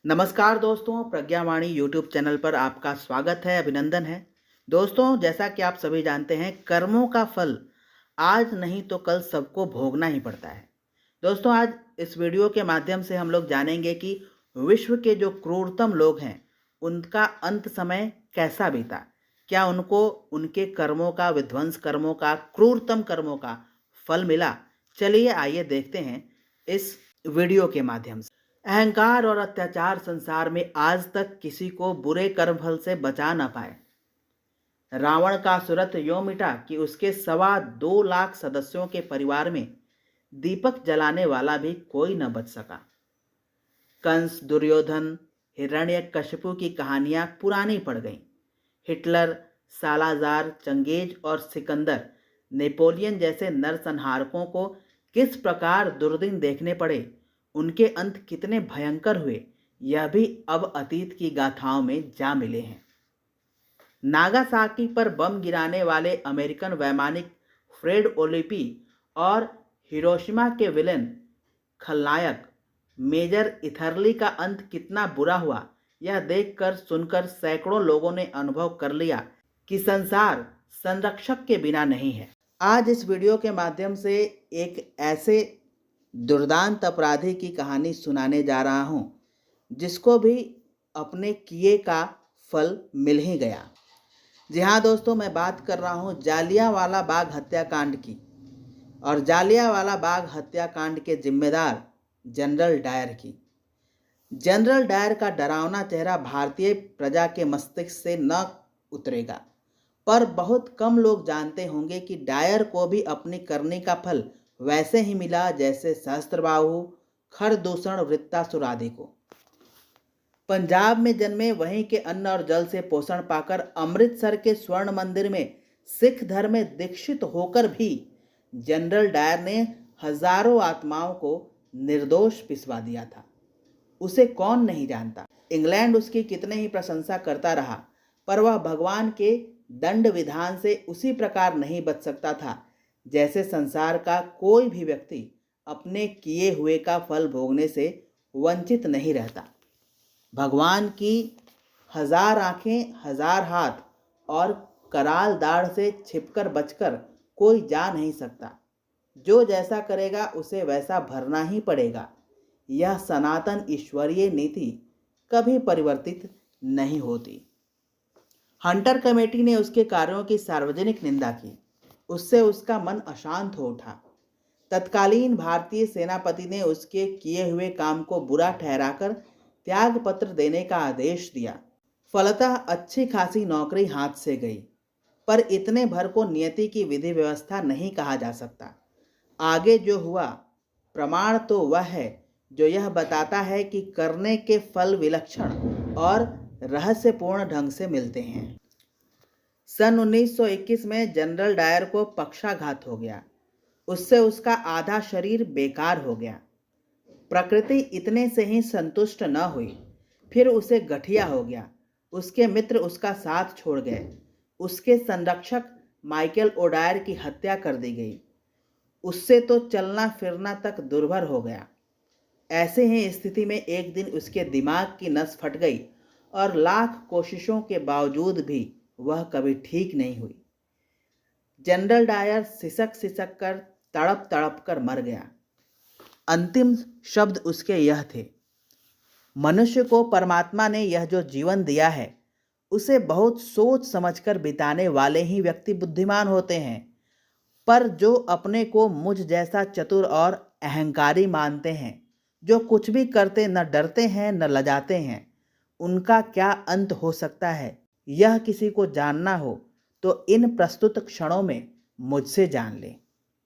नमस्कार दोस्तों, प्रज्ञावाणी YouTube channel पर आपका स्वागत है, अभिनंदन है। दोस्तों, जैसा कि आप सभी जानते हैं, कर्मों का फल आज नहीं तो कल सबको भोगना ही पड़ता है। दोस्तों, आज इस वीडियो के माध्यम से हम लोग जानेंगे कि विश्व के जो क्रूरतम लोग हैं, उनका अंत समय कैसा बीता। क्या उनको उनके कर्मों का, विध्वंस कर्मों का, क्रूरतम कर्मों का फल मिला? चलिए आइए देखते हैं इस वीडियो के माध्यम से। अहंकार और अत्याचार संसार में आज तक किसी को बुरे कर्मफल से बचा न पाए। रावण का सुरत यों मिटा कि उसके 2.25 लाख सदस्यों के परिवार में दीपक जलाने वाला भी कोई न बच सका। कंस, दुर्योधन, हिरण्यकशिपु की कहानियां पुरानी पड़ गईं। हिटलर, सालाजार, चंगेज और सिकंदर, नेपोलियन जैसे नरसंहारकों को किस प्रकार दुर्दिन देखने पड़े, उनके अंत कितने भयंकर हुए, यह भी अब अतीत की गाथाओं में जा मिले हैं। नागासाकी पर बम गिराने वाले अमेरिकन वैमानिक फ्रेड ओलिपी और हिरोशिमा के विलेन खलनायक मेजर इथरली का अंत कितना बुरा हुआ, यह देखकर सुनकर सैकड़ों लोगों ने अनुभव कर लिया कि संसार संरक्षक के बिना नहीं है। आज इस वीडियो के माध्यम से एक ऐसे दुर्दांत अपराधी की कहानी सुनाने जा रहा हूं, जिसको भी अपने किए का फल मिल ही गया। जी हाँ दोस्तों, मैं बात कर रहा हूं जालियांवाला बाग हत्याकांड की, और जालियांवाला बाग हत्याकांड के जिम्मेदार जनरल डायर की। जनरल डायर का डरावना चेहरा भारतीय प्रजा के मस्तिष्क से न उतरेगा, पर बहुत कम लोग जानते होंगे कि डायर को भी अपनी करनी का फल वैसे ही मिला जैसे सहस्त्रबाहु, खरदूषण, वृत्तासुर आदि को। पंजाब में जन्मे, वहीं के अन्न और जल से पोषण पाकर अमृतसर के स्वर्ण मंदिर में सिख धर्म में दीक्षित होकर भी जनरल डायर ने हजारों आत्माओं को निर्दोष पिसवा दिया था। उसे कौन नहीं जानता। इंग्लैंड उसकी कितने ही प्रशंसा करता रहा, पर वह भगवान के दंड विधान से उसी प्रकार नहीं बच सकता था जैसे संसार का कोई भी व्यक्ति अपने किए हुए का फल भोगने से वंचित नहीं रहता। भगवान की 1000 आंखें, 1000 हाथ और कराल दाढ़ से छिपकर बचकर कोई जा नहीं सकता। जो जैसा करेगा उसे वैसा भरना ही पड़ेगा। यह सनातन ईश्वरीय नीति कभी परिवर्तित नहीं होती। हंटर कमेटी ने उसके कार्यों की सार्वजनिक निंदा की। उससे उसका मन अशांत हो उठा। तत्कालीन भारतीय सेनापति ने उसके किए हुए काम को बुरा ठहराकर त्याग पत्र देने का आदेश दिया। फलतः अच्छी खासी नौकरी हाथ से गई, पर इतने भर को नियति की विधि व्यवस्था नहीं कहा जा सकता। आगे जो हुआ, प्रमाण तो वह है जो यह बताता है कि करने के फल विलक्षण और रहस्यपूर्ण ढंग से मिलते हैं। सन 1921 में जनरल डायर को पक्षाघात हो गया। उससे उसका आधा शरीर बेकार हो गया। प्रकृति इतने से ही संतुष्ट न हुई, फिर उसे गठिया हो गया। उसके मित्र उसका साथ छोड़ गए। उसके संरक्षक माइकल ओडायर की हत्या कर दी गई। उससे तो चलना फिरना तक दुर्भर हो गया। ऐसे ही स्थिति में एक दिन उसके दिमाग की नस फट गई और लाख कोशिशों के बावजूद भी वह कभी ठीक नहीं हुई। जनरल डायर सिसक सिसक कर, तड़प तड़प कर मर गया। अंतिम शब्द उसके यह थे, मनुष्य को परमात्मा ने यह जो जीवन दिया है, उसे बहुत सोच समझकर बिताने वाले ही व्यक्ति बुद्धिमान होते हैं। पर जो अपने को मुझ जैसा चतुर और अहंकारी मानते हैं, जो कुछ भी करते न डरते हैं न लजाते हैं, उनका क्या अंत हो सकता है, यह किसी को जानना हो तो इन प्रस्तुत क्षणों में मुझसे जान ले।